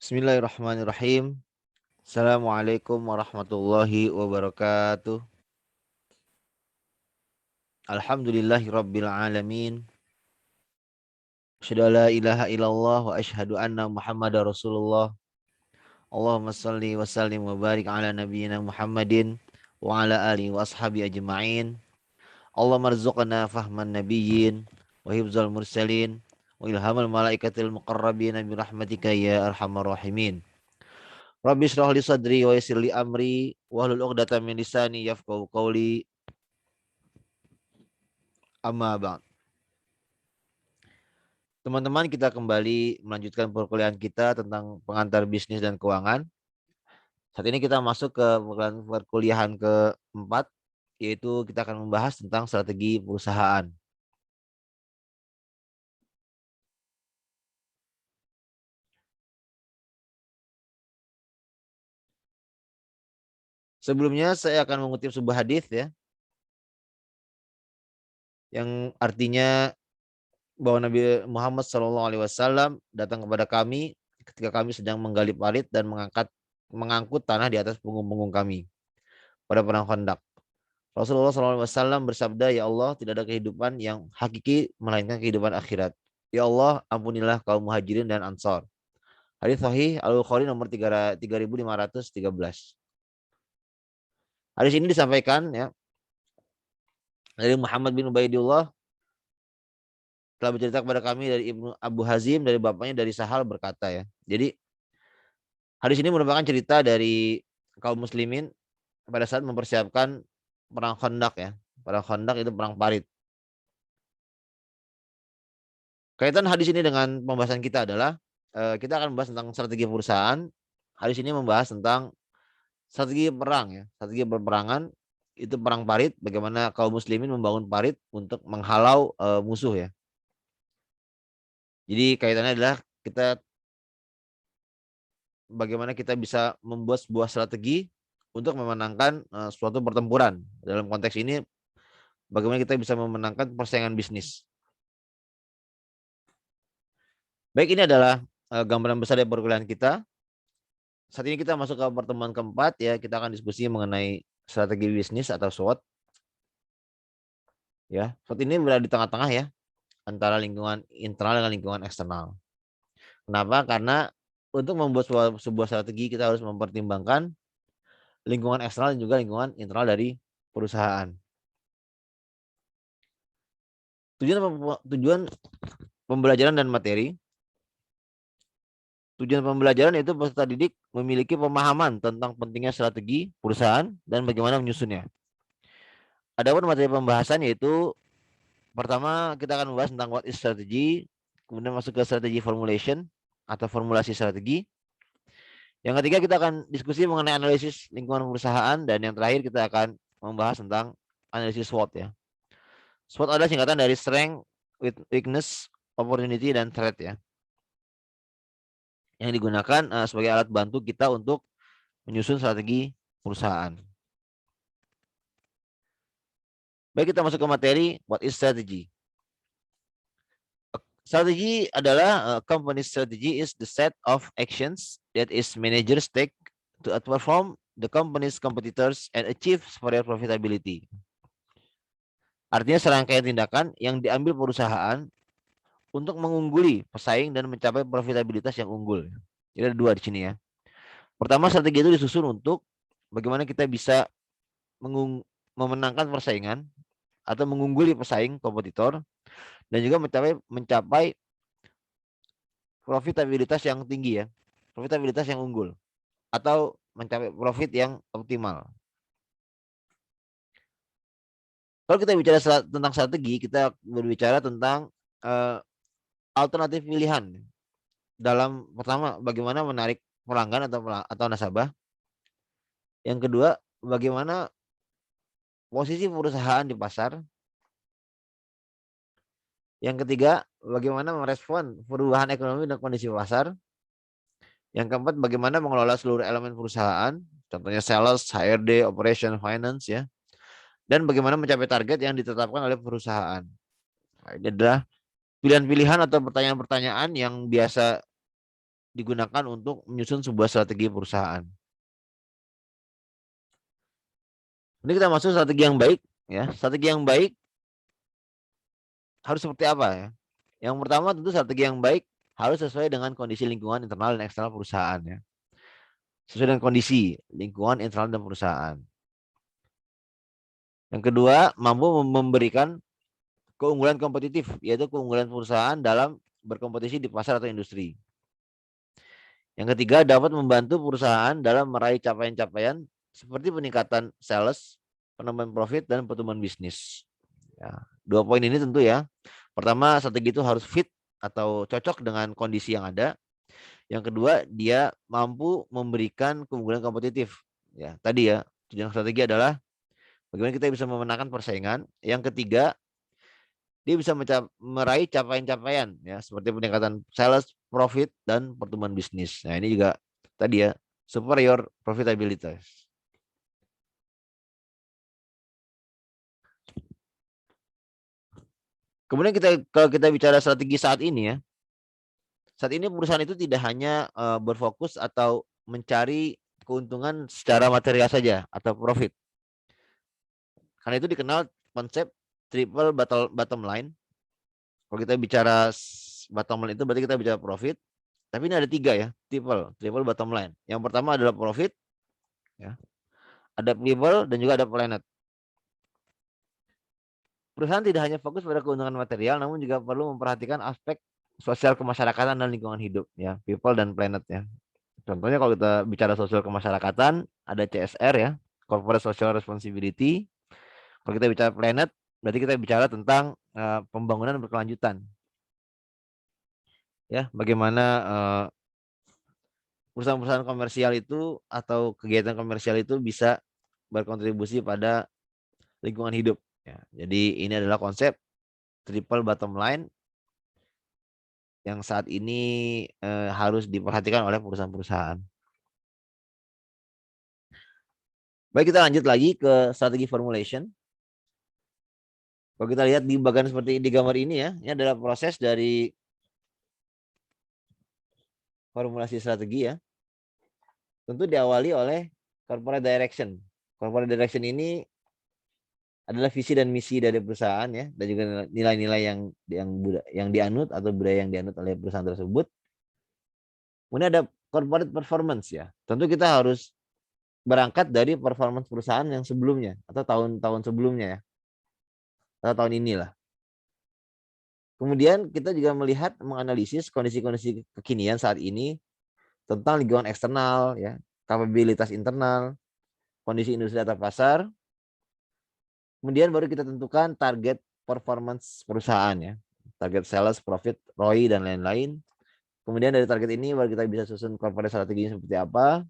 Bismillahirrahmanirrahim. Assalamualaikum warahmatullahi wabarakatuh. Alhamdulillahi rabbil alamin. Asyhadu an la ilaha illallah wa asyhadu anna Muhammadar Rasulullah. Allahumma shalli wa sallim wa barik ala nabiyyina Muhammadin wa ala alihi wa ashabi ajma'in. Allahumma rzuqna fahman nabiyyin wa hifzal mursalin wa ilhamal malaikatil muqarrabin bi rahmatika ya arhamar rahimin. Rabbi shrah li sadri wa yassir li amri wahlul 'uqdatam min lisani yafqahu qawli. Amma ba'd. Teman-teman, kita kembali melanjutkan perkuliahan kita tentang pengantar bisnis dan keuangan. Saat ini kita masuk ke perkuliahan keempat, yaitu kita akan membahas tentang strategi perusahaan. Sebelumnya saya akan mengutip sebuah hadis ya, yang artinya bahwa Nabi Muhammad SAW datang kepada kami ketika kami sedang menggali parit dan mengangkut tanah di atas punggung-punggung kami pada perang Khandaq. Rasulullah SAW bersabda, "Ya Allah, tidak ada kehidupan yang hakiki melainkan kehidupan akhirat. Ya Allah, ampunilah kaum muhajirin dan ansor." Hadis sahih Al-Bukhari nomor 3513. Hadis ini disampaikan ya dari Muhammad bin Ubaidillah, telah bercerita kepada kami dari Ibnu Abu Hazim, dari bapaknya dari Sahal berkata ya. Jadi hadis ini merupakan cerita dari kaum muslimin pada saat mempersiapkan perang Khandaq ya. Perang Khandaq itu perang parit. Kaitan hadis ini dengan pembahasan kita adalah kita akan membahas tentang strategi perusahaan. Hadis ini membahas tentang strategi perang ya, strategi peperangan itu perang parit, bagaimana kaum muslimin membangun parit untuk menghalau musuh ya. Jadi kaitannya adalah kita bagaimana kita bisa membuat sebuah strategi untuk memenangkan suatu pertempuran. Dalam konteks ini bagaimana kita bisa memenangkan persaingan bisnis. Baik, ini adalah gambaran besar dari perkuliahan kita. Saat ini kita masuk ke pertemuan keempat ya, kita akan diskusi mengenai strategi bisnis atau SWOT. Ya, SWOT ini berada di tengah-tengah ya, antara lingkungan internal dengan lingkungan eksternal. Kenapa? Karena untuk membuat sebuah strategi kita harus mempertimbangkan lingkungan eksternal dan juga lingkungan internal dari perusahaan. Tujuan pembelajaran dan materi. Tujuan pembelajaran itu peserta didik memiliki pemahaman tentang pentingnya strategi perusahaan dan bagaimana menyusunnya. Adapun materi pembahasan yaitu pertama kita akan membahas tentang what is strategy, kemudian masuk ke strategi formulation atau formulasi strategi. Yang ketiga kita akan diskusi mengenai analisis lingkungan perusahaan, dan yang terakhir kita akan membahas tentang analisis SWOT ya. SWOT adalah singkatan dari strength, weakness, opportunity, dan threat ya, yang digunakan sebagai alat bantu kita untuk menyusun strategi perusahaan. Baik, kita masuk ke materi. What is strategy? Strategi adalah company strategy is the set of actions that is managers take to outperform the company's competitors and achieve superior profitability. Artinya serangkaian tindakan yang diambil perusahaan untuk mengungguli pesaing dan mencapai profitabilitas yang unggul. Jadi ada dua di sini ya. Pertama, strategi itu disusun untuk bagaimana kita bisa memenangkan persaingan atau mengungguli pesaing kompetitor dan juga mencapai profitabilitas yang tinggi ya, profitabilitas yang unggul atau mencapai profit yang optimal. Kalau kita bicara tentang strategi, kita berbicara tentang alternatif pilihan dalam pertama bagaimana menarik pelanggan atau nasabah. Yang kedua, bagaimana posisi perusahaan di pasar. Yang ketiga, bagaimana merespon perubahan ekonomi dan kondisi pasar. Yang keempat, bagaimana mengelola seluruh elemen perusahaan, contohnya sales, HRD, operation, finance ya. Dan bagaimana mencapai target yang ditetapkan oleh perusahaan. Nah, ini adalah pilihan-pilihan atau pertanyaan-pertanyaan yang biasa digunakan untuk menyusun sebuah strategi perusahaan. Ini kita masuk strategi yang baik, ya. Strategi yang baik harus seperti apa ya? Yang pertama tentu strategi yang baik harus sesuai dengan kondisi lingkungan internal dan eksternal perusahaan ya. Sesuai dengan kondisi lingkungan internal dan perusahaan. Yang kedua, mampu memberikan keunggulan kompetitif, yaitu keunggulan perusahaan dalam berkompetisi di pasar atau industri. Yang ketiga, dapat membantu perusahaan dalam meraih capaian-capaian seperti peningkatan sales, penambahan profit, dan pertumbuhan bisnis. Ya, dua poin ini tentu ya. Pertama, strategi itu harus fit atau cocok dengan kondisi yang ada. Yang kedua, dia mampu memberikan keunggulan kompetitif. Ya, tadi ya, tujuan strategi adalah bagaimana kita bisa memenangkan persaingan. Yang ketiga, dia bisa meraih capaian-capaian ya seperti peningkatan sales, profit, dan pertumbuhan bisnis. Nah, ini juga tadi ya, superior profitability. Kemudian kalau kita bicara strategi saat ini ya, saat ini perusahaan itu tidak hanya berfokus atau mencari keuntungan secara material saja atau profit. Karena itu dikenal konsep triple bottom line. Kalau kita bicara bottom line itu berarti kita bicara profit. Tapi ini ada tiga ya, triple bottom line. Yang pertama adalah profit, ya, ada people, dan juga ada planet. Perusahaan tidak hanya fokus pada keuntungan material, namun juga perlu memperhatikan aspek sosial kemasyarakatan dan lingkungan hidup, ya, people dan planet ya. Contohnya kalau kita bicara sosial kemasyarakatan, ada CSR ya, Corporate Social Responsibility. Kalau kita bicara planet, berarti kita bicara tentang pembangunan berkelanjutan. Ya, bagaimana perusahaan-perusahaan komersial itu atau kegiatan komersial itu bisa berkontribusi pada lingkungan hidup. Ya, jadi ini adalah konsep triple bottom line yang saat ini harus diperhatikan oleh perusahaan-perusahaan. Baik, kita lanjut lagi ke strategi formulation. Kalau kita lihat di bagian seperti di gambar ini ya, ini adalah proses dari formulasi strategi ya. Tentu diawali oleh corporate direction. Corporate direction ini adalah visi dan misi dari perusahaan ya, dan juga nilai-nilai yang dianut atau budaya yang dianut oleh perusahaan tersebut. Kemudian ada corporate performance ya. Tentu kita harus berangkat dari performance perusahaan yang sebelumnya atau tahun-tahun sebelumnya ya, atau tahun inilah. Kemudian kita juga melihat menganalisis kondisi-kondisi kekinian saat ini tentang lingkungan eksternal ya, kapabilitas internal, kondisi industri atau pasar. Kemudian baru kita tentukan target performance perusahaan ya, target sales, profit, ROI, dan lain-lain. Kemudian dari target ini baru kita bisa susun corporate strateginya seperti apa.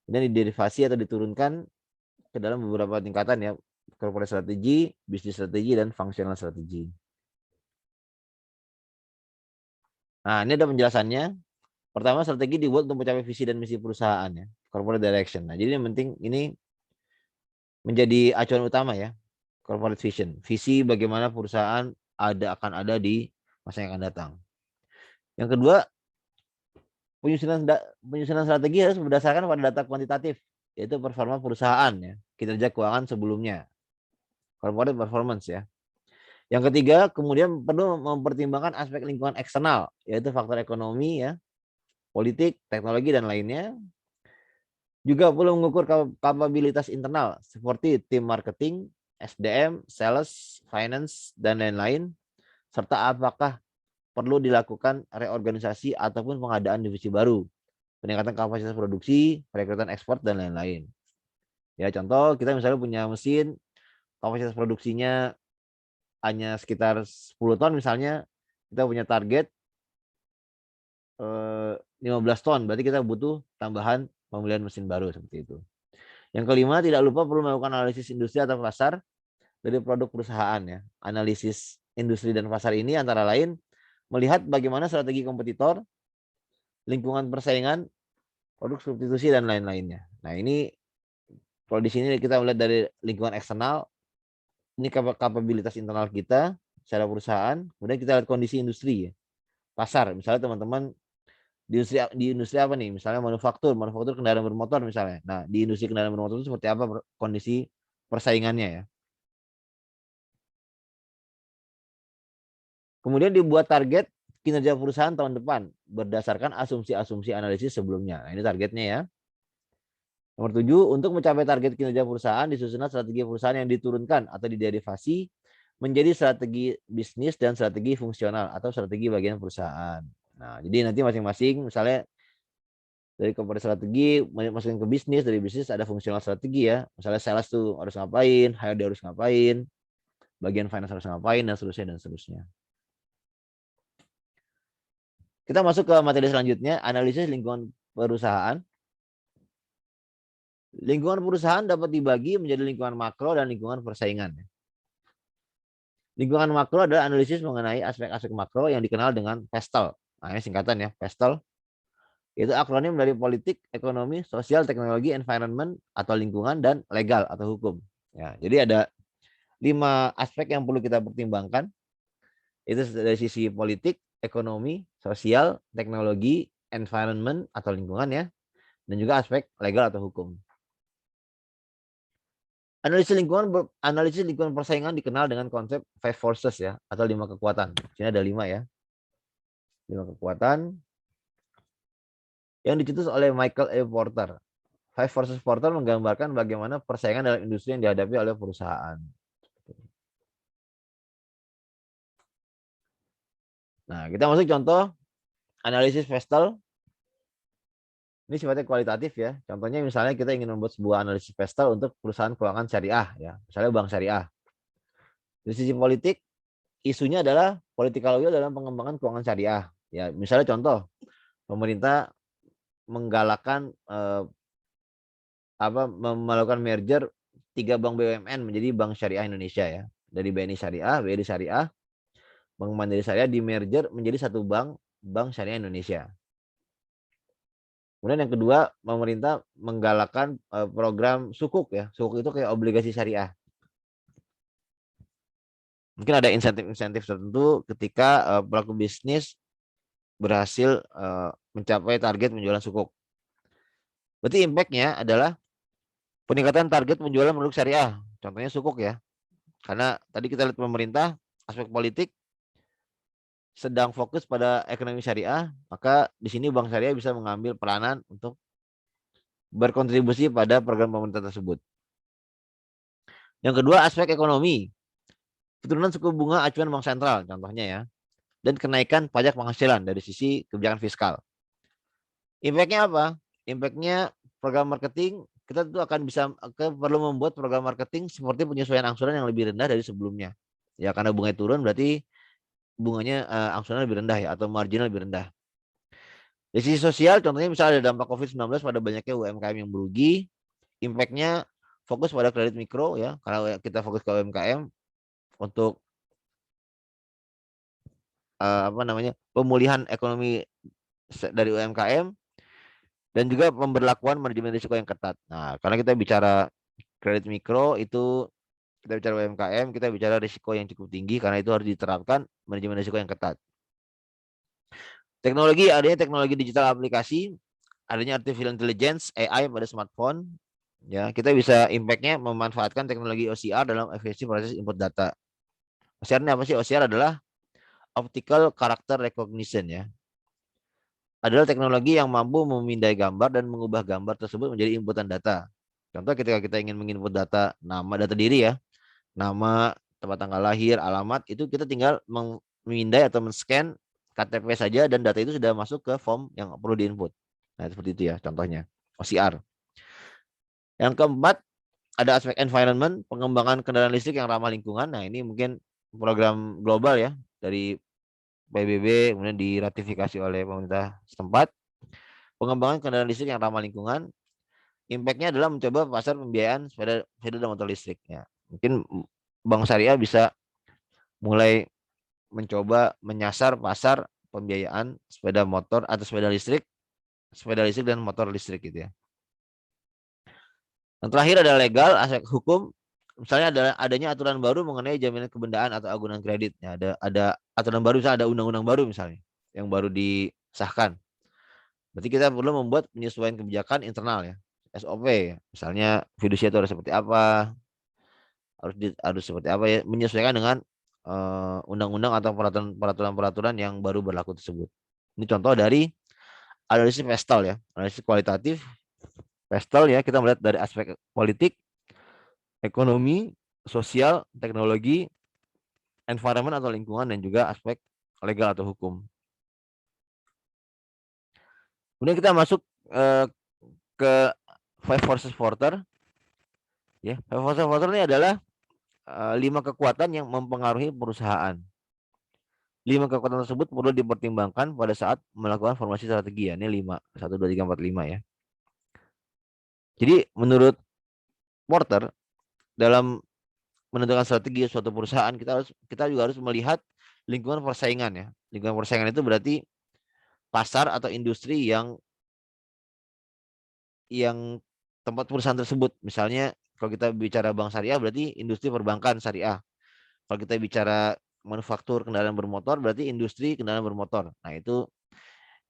Kemudian diderivasi atau diturunkan ke dalam beberapa tingkatan ya, corporate strategi, bisnis strategi, dan functional strategi. Nah, ini ada penjelasannya. Pertama, strategi dibuat untuk mencapai visi dan misi perusahaan ya, corporate direction. Nah, jadi yang penting ini menjadi acuan utama ya, corporate vision. Visi bagaimana perusahaan akan ada di masa yang akan datang. Yang kedua, penyusunan strategi harus berdasarkan pada data kuantitatif, yaitu performa perusahaan ya, kinerja keuangan sebelumnya, corporate performance ya. Yang ketiga, kemudian perlu mempertimbangkan aspek lingkungan eksternal, yaitu faktor ekonomi ya, politik, teknologi, dan lainnya. Juga perlu mengukur kapabilitas internal seperti tim marketing, SDM, sales, finance, dan lain-lain, serta apakah perlu dilakukan reorganisasi ataupun pengadaan divisi baru, peningkatan kapasitas produksi, perekrutan ekspor, dan lain-lain. Ya, contoh kita misalnya punya mesin, kapasitas produksinya hanya sekitar 10 ton misalnya, kita punya target 15 ton, berarti kita butuh tambahan pembelian mesin baru seperti itu. Yang kelima, tidak lupa perlu melakukan analisis industri atau pasar dari produk perusahaan ya. Analisis industri dan pasar ini antara lain melihat bagaimana strategi kompetitor, lingkungan persaingan, produk substitusi, dan lain-lainnya. Nah, ini kalau di sini kita melihat dari lingkungan eksternal, ini kapabilitas internal kita secara perusahaan, kemudian kita lihat kondisi industri ya. Pasar, misalnya teman-teman Di industri apa nih? Misalnya manufaktur kendaraan bermotor misalnya. Nah, di industri kendaraan bermotor itu seperti apa kondisi persaingannya ya. Kemudian dibuat target kinerja perusahaan tahun depan berdasarkan asumsi-asumsi analisis sebelumnya. Nah, ini targetnya ya. Nomor 7, untuk mencapai target kinerja perusahaan disusunlah strategi perusahaan yang diturunkan atau diderivasi menjadi strategi bisnis dan strategi fungsional atau strategi bagian perusahaan. Nah, jadi nanti masing-masing misalnya dari kepada strategi masukin ke bisnis, dari bisnis ada fungsional strategi ya. Misalnya sales tuh harus ngapain, HRD harus ngapain, bagian finance harus ngapain dan seterusnya dan seterusnya. Kita masuk ke materi selanjutnya, analisis lingkungan perusahaan. Lingkungan perusahaan dapat dibagi menjadi lingkungan makro dan lingkungan persaingan. Lingkungan makro adalah analisis mengenai aspek-aspek makro yang dikenal dengan PESTEL. Nah, ini singkatan ya, PESTEL. Itu akronim dari politik, ekonomi, sosial, teknologi, environment atau lingkungan, dan legal atau hukum. Ya, jadi ada 5 aspek yang perlu kita pertimbangkan. Itu dari sisi politik, ekonomi, sosial, teknologi, environment atau lingkungan ya, dan juga aspek legal atau hukum. Analisis lingkungan persaingan dikenal dengan konsep 5 forces ya, atau 5 kekuatan. Di sini ada 5 ya. 5 kekuatan yang dicetus oleh Michael A. Porter. 5 forces Porter menggambarkan bagaimana persaingan dalam industri yang dihadapi oleh perusahaan. Nah, kita masuk contoh analisis PESTEL. Ini sifatnya kualitatif ya. Contohnya misalnya kita ingin membuat sebuah analisis PESTEL untuk perusahaan keuangan syariah ya. Misalnya bank syariah. Dari sisi politik, isunya adalah political will dalam pengembangan keuangan syariah. Ya, misalnya contoh, pemerintah menggalakkan melakukan merger 3 bank BUMN menjadi Bank Syariah Indonesia ya. Dari BNI Syariah, BRI Syariah, Bank Mandiri Syariah di merger menjadi satu bank, Bank Syariah Indonesia. Kemudian yang kedua, pemerintah menggalakkan program sukuk ya. Sukuk itu kayak obligasi syariah. Mungkin ada insentif-insentif tertentu ketika pelaku bisnis berhasil mencapai target penjualan sukuk. Berarti impact-nya adalah peningkatan target penjualan produk syariah. Contohnya sukuk ya. Karena tadi kita lihat pemerintah, aspek politik sedang fokus pada ekonomi syariah, maka di sini Bank Syariah bisa mengambil peranan untuk berkontribusi pada program pemerintah tersebut. Yang kedua, aspek ekonomi. Penurunan suku bunga acuan bank sentral contohnya ya, dan kenaikan pajak penghasilan dari sisi kebijakan fiskal. Impact-nya apa? Impact-nya program marketing, kita tentu akan bisa perlu membuat program marketing seperti penyesuaian angsuran yang lebih rendah dari sebelumnya. Ya karena bunganya turun berarti bunganya angsuran lebih rendah ya, atau marginal lebih rendah. Dari sisi sosial contohnya misalnya ada dampak COVID-19 pada banyaknya UMKM yang merugi, impact-nya fokus pada kredit mikro ya, karena kita fokus ke UMKM untuk pemulihan ekonomi dari UMKM dan juga pemberlakuan manajemen risiko yang ketat. Nah, karena kita bicara kredit mikro itu kita bicara UMKM, kita bicara risiko yang cukup tinggi karena itu harus diterapkan manajemen risiko yang ketat. Teknologi, adanya teknologi digital aplikasi, adanya artificial intelligence, AI pada smartphone, ya kita bisa impact-nya memanfaatkan teknologi OCR dalam efisiensi proses input data. OCR ini apa sih? OCR adalah optical character recognition ya. Adalah teknologi yang mampu memindai gambar dan mengubah gambar tersebut menjadi inputan data. Contoh ketika kita ingin menginput data data diri ya, nama, tempat tanggal lahir, alamat, itu kita tinggal memindai atau men-scan KTP saja dan data itu sudah masuk ke form yang perlu diinput. Nah, seperti itu ya contohnya, OCR. Yang keempat, ada aspek environment, pengembangan kendaraan listrik yang ramah lingkungan. Nah, ini mungkin program global ya dari PBB, kemudian diratifikasi oleh pemerintah setempat. Pengembangan kendaraan listrik yang ramah lingkungan, impact-nya adalah mencoba pasar pembiayaan sepeda dan motor listrik. Ya. Mungkin Bank Syariah bisa mulai mencoba menyasar pasar pembiayaan sepeda motor atau sepeda listrik dan motor listrik gitu ya. Yang terakhir ada legal, aspek hukum. Misalnya adanya aturan baru mengenai jaminan kebendaan atau agunan kredit. Ya, ada aturan baru, misalnya ada undang-undang baru misalnya yang baru disahkan. Berarti kita perlu membuat penyesuaian kebijakan internal ya, SOP. Misalnya fidusia itu harus seperti apa, harus seperti apa ya, menyesuaikan dengan undang-undang atau peraturan-peraturan yang baru berlaku tersebut. Ini contoh dari analisis PESTEL ya, analisis kualitatif PESTEL ya, kita melihat dari aspek politik, ekonomi, sosial, teknologi, environment atau lingkungan, dan juga aspek legal atau hukum. Kemudian kita masuk ke Five Forces Porter. Ya, Five Forces Porter ini adalah 5 kekuatan yang mempengaruhi perusahaan. 5 kekuatan tersebut perlu dipertimbangkan pada saat melakukan formasi strategi ya. Ini 5, 1, 2, 3, 4, 5 ya. Jadi menurut Porter, dalam menentukan strategi suatu perusahaan, kita juga harus melihat lingkungan persaingan ya. Lingkungan persaingan itu berarti pasar atau industri yang tempat perusahaan tersebut. Misalnya kalau kita bicara bank syariah berarti industri perbankan syariah. Kalau kita bicara manufaktur kendaraan bermotor berarti industri kendaraan bermotor. Nah, itu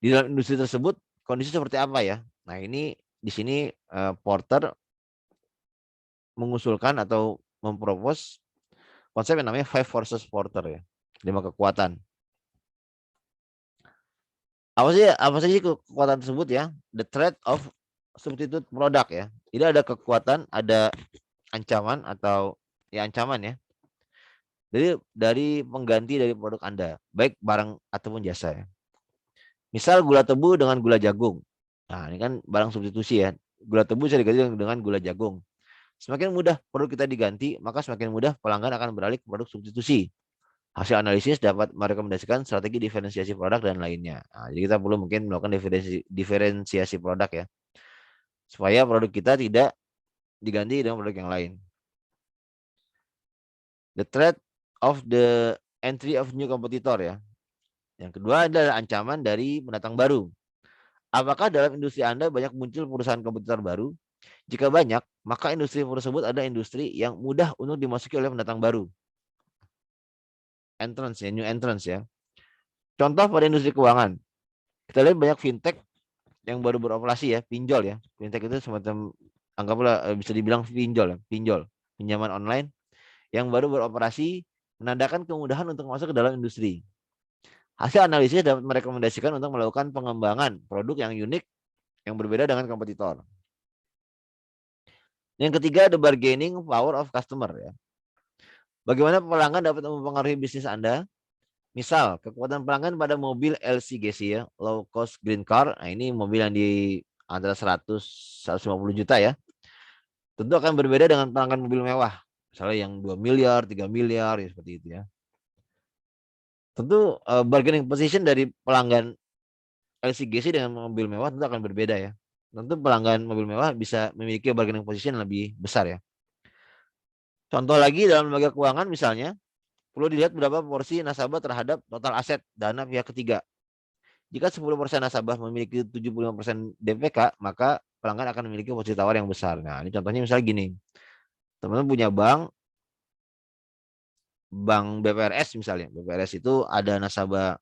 di dalam industri tersebut kondisi seperti apa ya? Nah, ini di sini Porter mengusulkan atau mempropos konsep yang namanya Five Forces Porter ya. 5 kekuatan. Apa saja kekuatan tersebut ya? The threat of substitute product ya. Jadi ada kekuatan, ada ancaman atau ya ancaman ya. Jadi dari pengganti dari produk Anda, baik barang ataupun jasa ya. Misal gula tebu dengan gula jagung. Nah, ini kan barang substitusi ya. Gula tebu bisa diganti dengan gula jagung. Semakin mudah produk kita diganti, maka semakin mudah pelanggan akan beralih ke produk substitusi. Hasil analisis dapat merekomendasikan strategi diferensiasi produk dan lainnya. Nah, jadi kita perlu mungkin melakukan diferensiasi produk ya, supaya produk kita tidak diganti dengan produk yang lain. The threat of the entry of new competitor ya. Yang kedua adalah ancaman dari pendatang baru. Apakah dalam industri Anda banyak muncul perusahaan kompetitor baru? Jika banyak, maka industri tersebut ada industri yang mudah untuk dimasuki oleh pendatang baru. Entrance ya, new entrance ya. Contoh pada industri keuangan. Kita lihat banyak fintech yang baru beroperasi ya, pinjol ya. Fintech itu semacam anggaplah bisa dibilang pinjol ya, pinjaman online yang baru beroperasi menandakan kemudahan untuk masuk ke dalam industri. Hasil analisis dapat merekomendasikan untuk melakukan pengembangan produk yang unik yang berbeda dengan kompetitor. Yang ketiga, the bargaining power of customer ya. Bagaimana pelanggan dapat mempengaruhi bisnis Anda? Misal, kekuatan pelanggan pada mobil LCGC ya, low cost green car. Nah, ini mobil yang di antara 100-150 juta ya. Tentu akan berbeda dengan pelanggan mobil mewah. Misalnya yang 2 miliar, 3 miliar ya, seperti itu ya. Tentu bargaining position dari pelanggan LCGC dengan mobil mewah tentu akan berbeda ya. Tentu pelanggan mobil mewah bisa memiliki bargaining position yang lebih besar ya. Contoh lagi dalam lembaga keuangan misalnya, perlu dilihat berapa porsi nasabah terhadap total aset dana pihak ketiga. Jika 10% nasabah memiliki 75% DPK, maka pelanggan akan memiliki posisi tawar yang besar. Nah, ini contohnya misalnya gini. Teman-teman punya bank BPRS misalnya. BPRS itu ada nasabah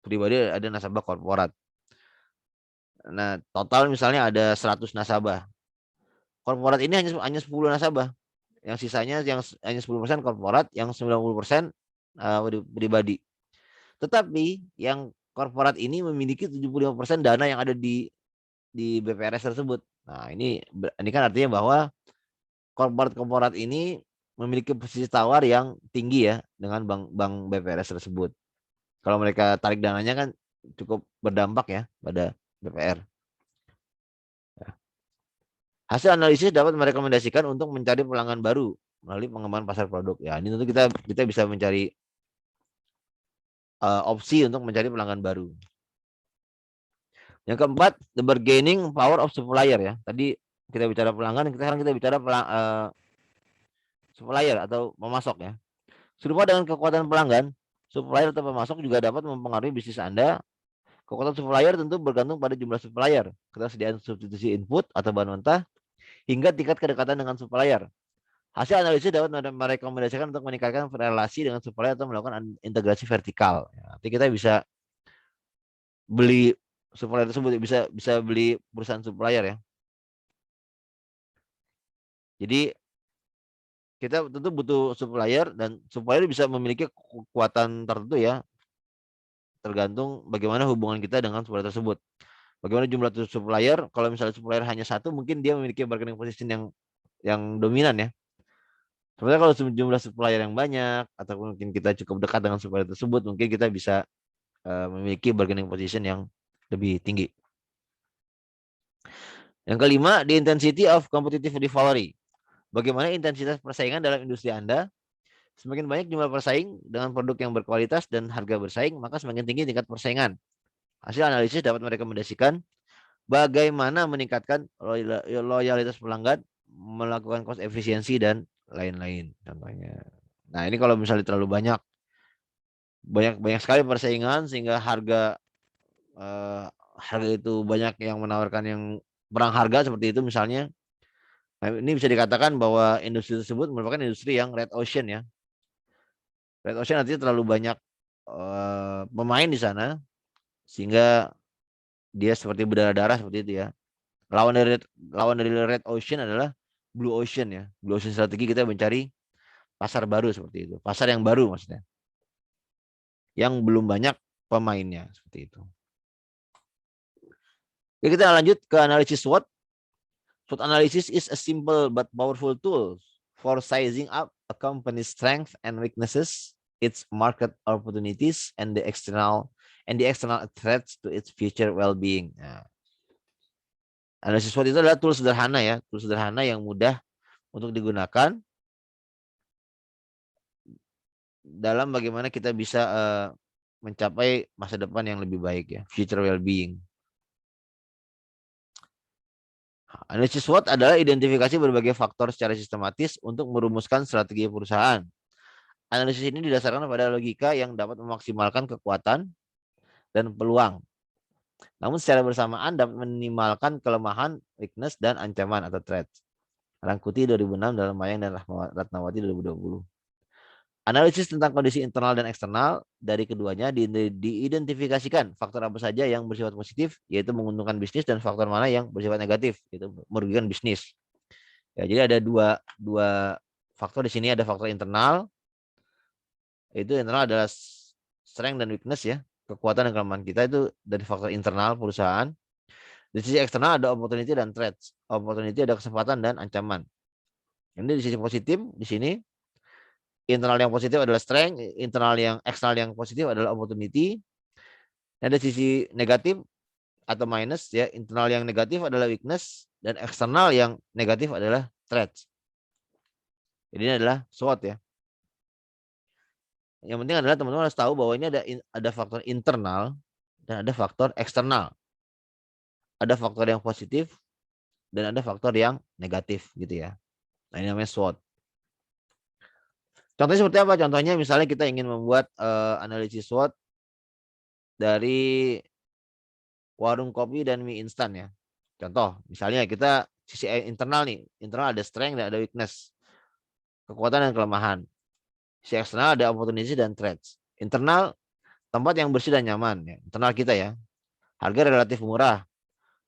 pribadi, ada nasabah korporat. Nah, total misalnya ada 100 nasabah. Korporat ini hanya 10 nasabah. Yang sisanya yang hanya 10% korporat, yang 90% pribadi. Tetapi yang korporat ini memiliki 75% dana yang ada di BPRS tersebut. Nah, ini kan artinya bahwa korporat ini memiliki posisi tawar yang tinggi ya dengan bank BPRS tersebut. Kalau mereka tarik dananya kan cukup berdampak ya pada BPR. Hasil analisis dapat merekomendasikan untuk mencari pelanggan baru melalui pengembangan pasar produk. Ya, ini tentu kita bisa mencari opsi untuk mencari pelanggan baru. Yang keempat, the bargaining power of supplier ya. Tadi kita bicara pelanggan, sekarang kita bicara supplier atau pemasok ya. Serupa dengan kekuatan pelanggan, supplier atau pemasok juga dapat mempengaruhi bisnis Anda. Kekuatan supplier tentu bergantung pada jumlah supplier, ketersediaan substitusi input atau bahan mentah, hingga tingkat kedekatan dengan supplier. Hasil analisis dapat merekomendasikan untuk meningkatkan relasi dengan supplier atau melakukan integrasi vertikal. Ya, nanti kita bisa beli supplier tersebut bisa beli perusahaan supplier ya. Jadi kita tentu butuh supplier dan supplier bisa memiliki kekuatan tertentu ya, tergantung bagaimana hubungan kita dengan supplier tersebut. Bagaimana jumlah supplier? Kalau misalnya supplier hanya satu, mungkin dia memiliki bargaining position yang dominan ya. Sebenarnya kalau jumlah supplier yang banyak atau mungkin kita cukup dekat dengan supplier tersebut, mungkin kita bisa memiliki bargaining position yang lebih tinggi. Yang kelima, the intensity of competitive rivalry. Bagaimana intensitas persaingan dalam industri Anda? Semakin banyak jumlah persaing dengan produk yang berkualitas dan harga bersaing, maka semakin tinggi tingkat persaingan. Hasil analisis dapat merekomendasikan bagaimana meningkatkan loyalitas pelanggan, melakukan cost efisiensi dan lain-lain contohnya. Nah, ini kalau misalnya terlalu banyak banyak sekali persaingan sehingga harga itu banyak yang menawarkan yang perang harga seperti itu misalnya. Nah, ini bisa dikatakan bahwa industri tersebut merupakan industri yang red ocean ya. Red ocean artinya terlalu banyak pemain di sana sehingga dia seperti berdarah-darah seperti itu ya. Lawan dari red ocean adalah blue ocean ya. Blue ocean strategi kita mencari pasar baru seperti itu. Pasar yang baru maksudnya. Yang belum banyak pemainnya seperti itu. Oke, kita lanjut ke analisis SWOT. SWOT analysis is a simple but powerful tool for sizing up a company's strengths and weaknesses, its market opportunities, and the external threats to its future well-being. Nah, analisis SWOT itu adalah tool sederhana ya, tool sederhana yang mudah untuk digunakan dalam bagaimana kita bisa mencapai masa depan yang lebih baik ya, future well-being. Analisis SWOT adalah identifikasi berbagai faktor secara sistematis untuk merumuskan strategi perusahaan. Analisis ini didasarkan pada logika yang dapat memaksimalkan kekuatan dan peluang. Namun secara bersamaan dapat meminimalkan kelemahan, weakness, dan ancaman atau threat. Rangkuti 2006 dalam Mayang dan Ratnawati 2020. Analisis tentang kondisi internal dan eksternal dari keduanya diidentifikasikan faktor apa saja yang bersifat positif, yaitu menguntungkan bisnis, dan faktor mana yang bersifat negatif, yaitu merugikan bisnis. Ya, jadi ada dua faktor di sini. Ada faktor internal, itu internal adalah strength dan weakness ya, kekuatan dan kelemahan kita itu dari faktor internal perusahaan. Di sisi eksternal ada opportunity dan threats. Opportunity ada kesempatan dan ancaman. Ini di sisi positif di sini. Internal yang positif adalah strength, eksternal yang positif adalah opportunity. Dan ada sisi negatif atau minus ya, internal yang negatif adalah weakness dan eksternal yang negatif adalah threats. Jadi ini adalah SWOT ya. Yang penting adalah teman-teman harus tahu bahwa ini ada faktor internal dan ada faktor eksternal. Ada faktor yang positif dan ada faktor yang negatif gitu ya. Nah, ini namanya SWOT. Contohnya seperti apa? Contohnya misalnya kita ingin membuat analisis SWOT dari warung kopi dan mie instan ya. Contoh, misalnya kita sisi internal nih, internal ada strength dan ada weakness, kekuatan dan kelemahan. Sisi eksternal ada opportunity dan threats. Internal, tempat yang bersih dan nyaman ya. Internal kita ya. Harga relatif murah.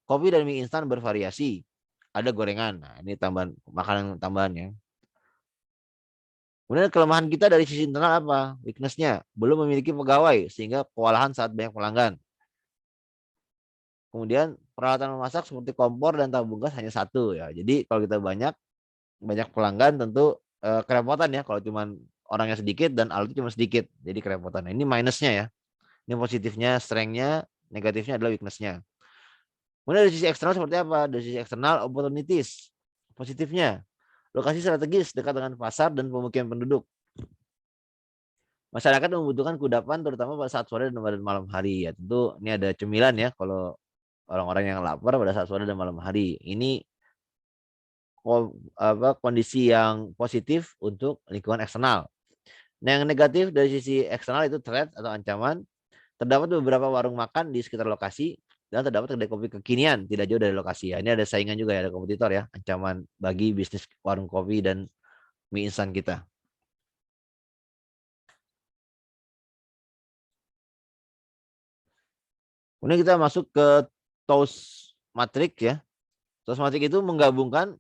Kopi dan mie instan bervariasi. Ada gorengan. Nah, ini tambahan makanan tambahannya. Kemudian kelemahan kita dari sisi internal apa? Weakness-nya belum memiliki pegawai sehingga kewalahan saat banyak pelanggan. Kemudian peralatan memasak seperti kompor dan tabung gas hanya satu ya. Jadi kalau kita banyak pelanggan tentu kerepotan ya. Kalau cuma orangnya sedikit dan alatnya cuma sedikit, jadi kerepotan. Nah, ini minusnya ya. Ini positifnya, strength-nya, negatifnya adalah weakness-nya. Kemudian dari sisi eksternal seperti apa? Dari sisi eksternal opportunities. Positifnya, lokasi strategis dekat dengan pasar dan pemukiman penduduk. Masyarakat membutuhkan kudapan terutama pada saat sore dan pada malam hari ya. Tentu ini ada cemilan ya kalau orang-orang yang lapar pada saat sore dan malam hari. Ini kondisi yang positif untuk lingkungan eksternal. Nah, yang negatif dari sisi eksternal itu threat atau ancaman. Terdapat beberapa warung makan di sekitar lokasi dan terdapat kedai kopi kekinian tidak jauh dari lokasi. Ya, ini ada saingan juga ya, ada kompetitor ya, ancaman bagi bisnis warung kopi dan mie instan kita. Kemudian kita masuk ke TOS matrix ya. TOS matrix itu menggabungkan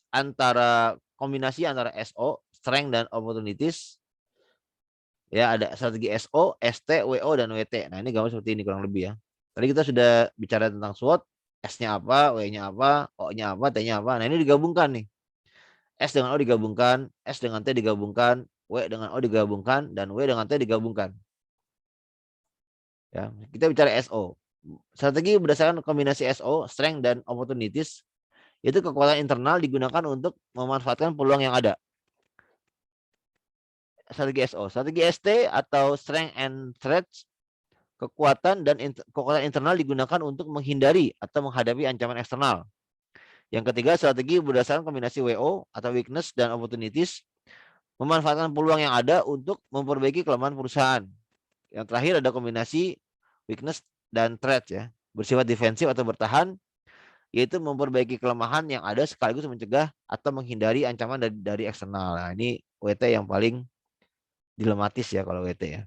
antara kombinasi antara SO, strength dan opportunities. Ya, ada strategi SO, ST, WO dan WT. Nah, ini gambar seperti ini kurang lebih ya. Tadi kita sudah bicara tentang SWOT, S-nya apa, W-nya apa, O-nya apa, T-nya apa. Nah, ini digabungkan nih. S dengan O digabungkan, S dengan T digabungkan, W dengan O digabungkan, dan W dengan T digabungkan. Ya, kita bicara SO. Strategi berdasarkan kombinasi SO, strength dan opportunities, itu kekuatan internal digunakan untuk memanfaatkan peluang yang ada. Strategi SO, strategi ST atau strength and threats, kekuatan internal digunakan untuk menghindari atau menghadapi ancaman eksternal. Yang ketiga, strategi berdasarkan kombinasi WO atau weakness dan opportunities, memanfaatkan peluang yang ada untuk memperbaiki kelemahan perusahaan. Yang terakhir ada kombinasi weakness dan threat ya, bersifat defensif atau bertahan, yaitu memperbaiki kelemahan yang ada sekaligus mencegah atau menghindari ancaman dari eksternal. Nah, ini WT yang paling dilematis ya kalau WT ya.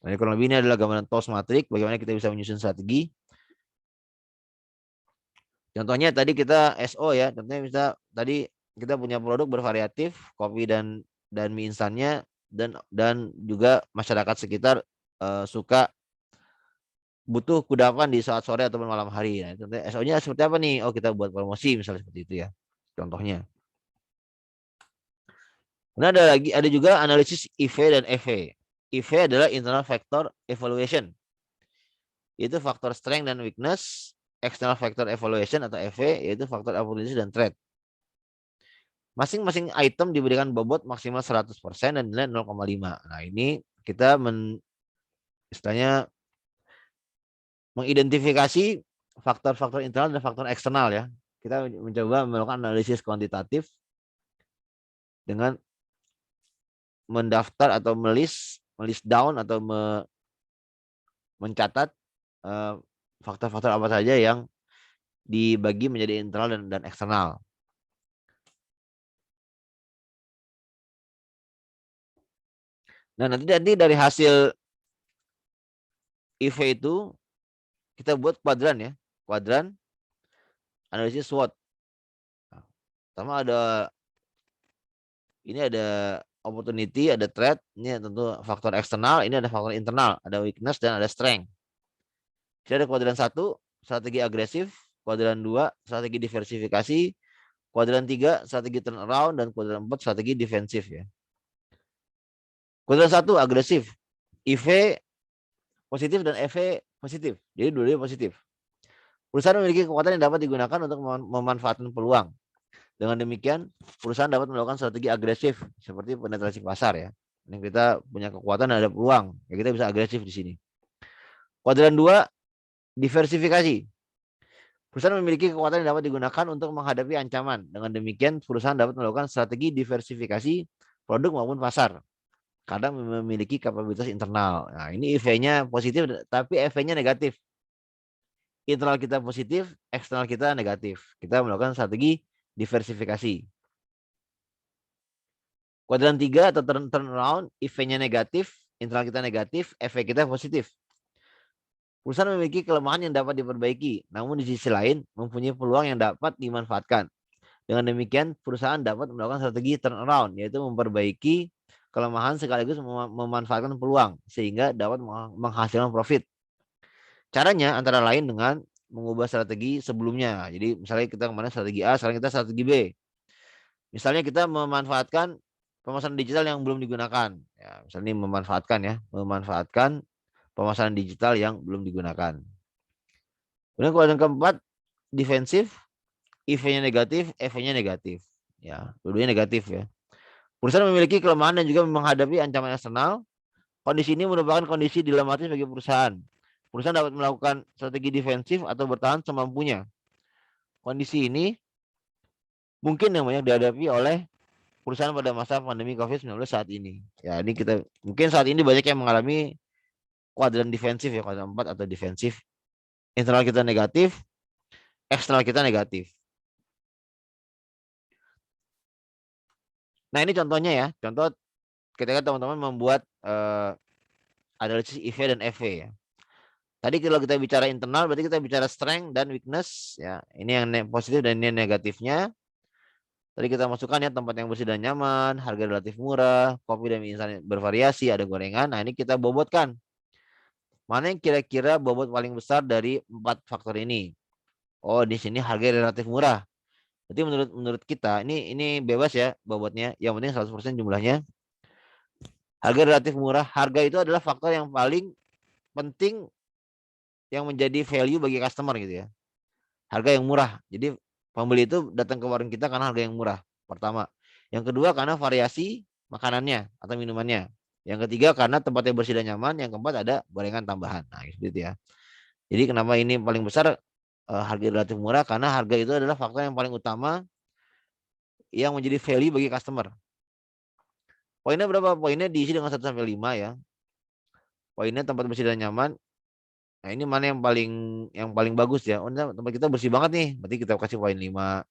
Nah, kurang lebih ini adalah gambaran TOS matrix, bagaimana kita bisa menyusun strategi. Contohnya tadi kita SO ya, contohnya bisa tadi kita punya produk bervariatif, kopi dan mie instannya, dan juga masyarakat sekitar suka butuh kudapan di saat sore ataupun malam hari. Nah, contohnya SO-nya seperti apa nih? Oh, kita buat promosi misalnya seperti itu ya. Contohnya. Nah, ada juga analisis IV dan EV. IV adalah internal factor evaluation. Yaitu faktor strength dan weakness, external factor evaluation atau EV yaitu faktor opportunity dan threat. Masing-masing item diberikan bobot maksimal 100% dan nilai 0,5. Nah, ini kita istilahnya mengidentifikasi faktor-faktor internal dan faktor eksternal ya. Kita mencoba melakukan analisis kuantitatif dengan mendaftar atau melist down atau mencatat faktor-faktor apa saja yang dibagi menjadi internal dan eksternal. Nah, nanti dari hasil IV itu kita buat kuadran ya. Kuadran analisis SWOT. Nah, pertama ini ada opportunity, ada threat, ini tentu faktor eksternal, ini ada faktor internal, ada weakness dan ada strength. Jadi ada kuadran 1, strategi agresif, kuadran 2, strategi diversifikasi, kuadran 3, strategi turnaround, dan kuadran 4, strategi defensif ya. Kuadran 1, agresif. IV positif dan EV positif. Jadi dua-duanya positif. Perusahaan memiliki kekuatan yang dapat digunakan untuk memanfaatkan peluang. Dengan demikian, perusahaan dapat melakukan strategi agresif seperti penetrasi pasar ya. Yang kita punya kekuatan dan ada peluang, ya kita bisa agresif di sini. Kuadran 2, diversifikasi. Perusahaan memiliki kekuatan yang dapat digunakan untuk menghadapi ancaman. Dengan demikian, perusahaan dapat melakukan strategi diversifikasi produk maupun pasar. Kadang memiliki kapabilitas internal. Nah, ini EV-nya positif, tapi EV-nya negatif. Internal kita positif, eksternal kita negatif. Kita melakukan strategi diversifikasi. Kuadran 3 atau turnaround, EV-nya negatif, internal kita negatif, efek kita positif. Perusahaan memiliki kelemahan yang dapat diperbaiki, namun di sisi lain mempunyai peluang yang dapat dimanfaatkan. Dengan demikian, perusahaan dapat melakukan strategi turnaround, yaitu memperbaiki kelemahan sekaligus memanfaatkan peluang, sehingga dapat menghasilkan profit. Caranya antara lain dengan mengubah strategi sebelumnya. Jadi misalnya kita kemarin strategi A, sekarang kita strategi B. Misalnya kita memanfaatkan pemasaran digital yang belum digunakan. Ya, misalnya memanfaatkan pemasaran digital yang belum digunakan. Kemudian kuadran keempat, defensif, EV-nya negatif, EV-nya negatif. Ya, dua-duanya negatif ya. Perusahaan memiliki kelemahan dan juga menghadapi ancaman eksternal. Kondisi ini merupakan kondisi dilematis bagi perusahaan. Perusahaan dapat melakukan strategi defensif atau bertahan semampunya. Kondisi ini mungkin yang banyak dihadapi oleh perusahaan pada masa pandemi COVID-19 saat ini. Ya, ini kita mungkin saat ini banyak yang mengalami kuadran defensif ya, kuadran 4 atau defensif. Internal kita negatif, eksternal kita negatif. Nah, ini contohnya ya. Contoh ketika teman-teman membuat analisis IV dan EV ya. Tadi kalau kita bicara internal berarti kita bicara strength dan weakness ya. Ini yang positif dan ini yang negatifnya. Tadi kita masukkan ya tempat yang bersih dan nyaman, harga relatif murah, kopi dan mie instan bervariasi, ada gorengan. Nah, ini kita bobotkan. Mana yang kira-kira bobot paling besar dari 4 faktor ini? Oh, di sini harga relatif murah. Jadi menurut kita ini bebas ya bobotnya. Yang penting 100% jumlahnya. Harga relatif murah. Harga itu adalah faktor yang paling penting yang menjadi value bagi customer gitu ya. Harga yang murah. Jadi pembeli itu datang ke warung kita karena harga yang murah. Pertama. Yang kedua karena variasi makanannya atau minumannya. Yang ketiga karena tempatnya bersih dan nyaman. Yang keempat ada gorengan tambahan. Nah, gitu ya. Jadi kenapa ini paling besar harga relatif murah? Karena harga itu adalah faktor yang paling utama yang menjadi value bagi customer. Poinnya berapa? Poinnya diisi dengan 1 sampai 5 ya. Poinnya tempat bersih dan nyaman. Nah, ini mana yang paling bagus ya? Oh, tempat kita bersih banget nih. Berarti kita kasih poin 5.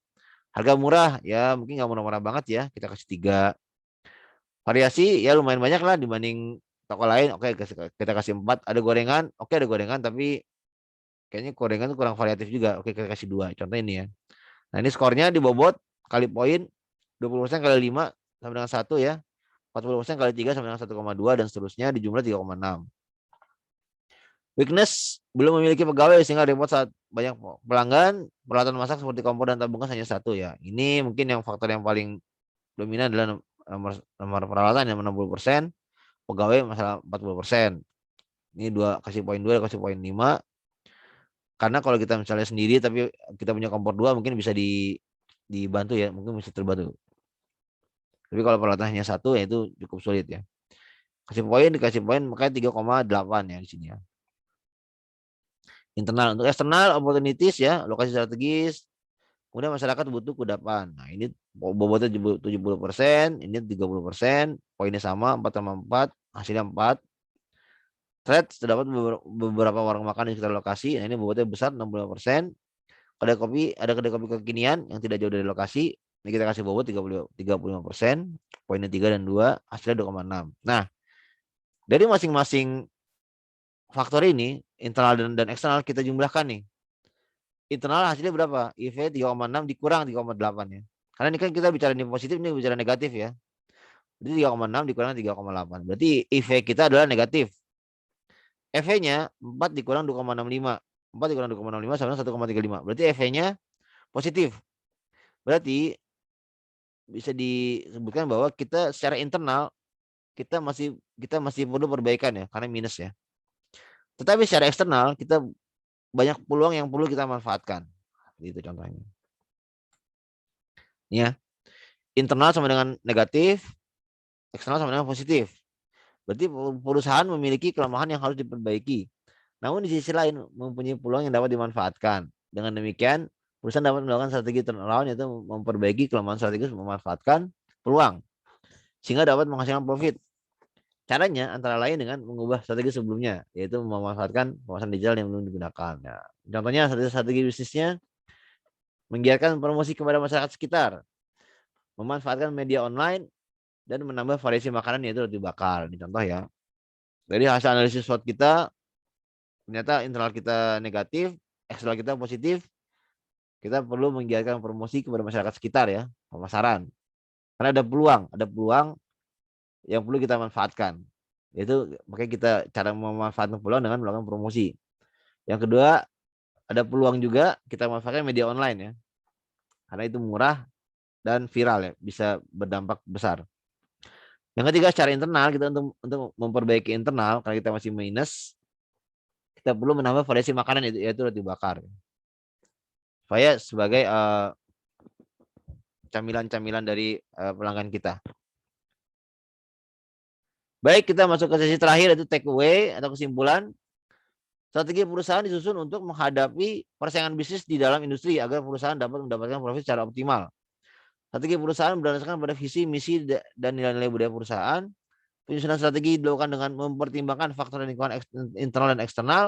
Harga murah ya, mungkin nggak murah-murah banget ya. Kita kasih 3. Variasi ya lumayan banyak lah dibanding toko lain. Oke, kita kasih 4. Ada gorengan, oke ada gorengan tapi kayaknya gorengan tuh kurang variatif juga. Oke, kita kasih 2. Contoh ini ya. Nah, ini skornya dibobot kali poin 20% kali 5 sama dengan 1 ya. 40% kali 3 sama dengan 1,2 dan seterusnya di jumlah 3,6. Weakness belum memiliki pegawai sehingga repot saat banyak pelanggan. Peralatan masak seperti kompor dan tabung gas hanya 1 ya. Ini mungkin yang faktor yang paling dominan adalah nomor peralatan yang 60%, pegawai masalah 40%. Ini kasih poin 2, kasih poin 5. Karena kalau kita misalnya sendiri tapi kita punya kompor 2 mungkin bisa dibantu ya, mungkin bisa terbantu. Tapi kalau peralatannya 1 ya itu cukup sulit ya. Dikasih poin makanya 3,8 ya di sini ya. Internal, untuk eksternal opportunities ya, lokasi strategis. Kemudian masyarakat butuh kudapan. Nah, ini bobotnya 70%, ini 30%, poinnya sama 4,4, hasilnya 4. Thread terdapat beberapa warung makan di sekitar lokasi. Nah, ini bobotnya besar 60%. Ada kedai kopi kekinian yang tidak jauh dari lokasi. Ini kita kasih bobot 35%, poinnya 3 dan 2, hasilnya 2,6. Nah, dari masing-masing faktor ini, internal dan eksternal kita jumlahkan nih. Internal hasilnya berapa? IV 3,6 dikurang 3,8 ya. Karena ini kan kita bicara ini positif, ini bicara negatif ya. Jadi 3,6 dikurang 3,8. Berarti IV kita adalah negatif. EV-nya 4 dikurang 2,65. 4 dikurang 2,65 sama 1,35. Berarti EV-nya positif. Berarti bisa disebutkan bahwa kita secara internal kita masih perlu perbaikan ya, karena minus ya. Tetapi secara eksternal kita banyak peluang yang perlu kita manfaatkan. Itu contohnya. Ya. Internal sama dengan negatif, eksternal sama dengan positif. Berarti perusahaan memiliki kelemahan yang harus diperbaiki. Namun di sisi lain mempunyai peluang yang dapat dimanfaatkan. Dengan demikian, perusahaan dapat melakukan strategi turnaround yaitu memperbaiki kelemahan strategis memanfaatkan peluang sehingga dapat menghasilkan profit. Caranya antara lain dengan mengubah strategi sebelumnya, yaitu memanfaatkan pemasaran digital yang belum digunakan. Nah, contohnya strategi bisnisnya menggiatkan promosi kepada masyarakat sekitar, memanfaatkan media online, dan menambah variasi makanan yaitu roti bakar. Ini contoh ya. Dari hasil analisis SWOT kita, ternyata internal kita negatif, eksternal kita positif. Kita perlu menggiatkan promosi kepada masyarakat sekitar ya, pemasaran. Karena ada peluang yang perlu kita manfaatkan. Yaitu makanya kita cara memanfaatkan peluang dengan melakukan promosi. Yang kedua, ada peluang juga kita manfaatkan media online ya. Karena itu murah dan viral ya, bisa berdampak besar. Yang ketiga, secara internal kita untuk memperbaiki internal karena kita masih minus, kita perlu menambah variasi makanan yaitu roti bakar. Supaya sebagai camilan-camilan dari pelanggan kita. Baik, kita masuk ke sesi terakhir yaitu take away atau kesimpulan. Strategi perusahaan disusun untuk menghadapi persaingan bisnis di dalam industri agar perusahaan dapat mendapatkan profit secara optimal. Strategi perusahaan berdasarkan pada visi, misi, dan nilai-nilai budaya perusahaan. Penyusunan strategi dilakukan dengan mempertimbangkan faktor lingkungan internal dan eksternal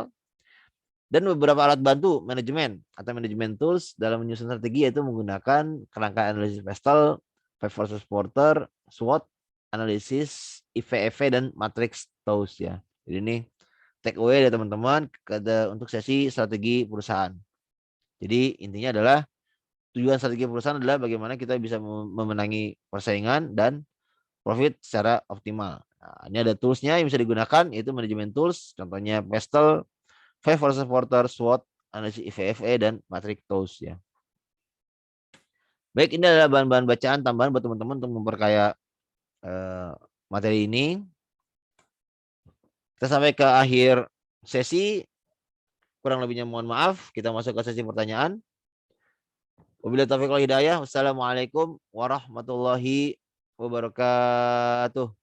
dan beberapa alat bantu manajemen atau manajemen tools dalam menyusun strategi yaitu menggunakan kerangka analisis Pestel, Five Forces Porter, SWOT, analisis, IV, dan matrix TOWS ya. Jadi ini take away dari teman-teman untuk sesi strategi perusahaan. Jadi intinya adalah tujuan strategi perusahaan adalah bagaimana kita bisa memenangi persaingan dan profit secara optimal. Nah, ini ada toolsnya yang bisa digunakan, yaitu manajemen tools, contohnya Pestle, Five Forces Porter, SWOT, analisis IVFA, dan Matrix Tools ya. Baik, ini adalah bahan-bahan bacaan tambahan buat teman-teman untuk memperkaya materi ini. Kita sampai ke akhir sesi. Kurang lebihnya mohon maaf. Kita masuk ke sesi pertanyaan. Wabillahi taufiq wal hidayah. Wassalamualaikum warahmatullahi wabarakatuh.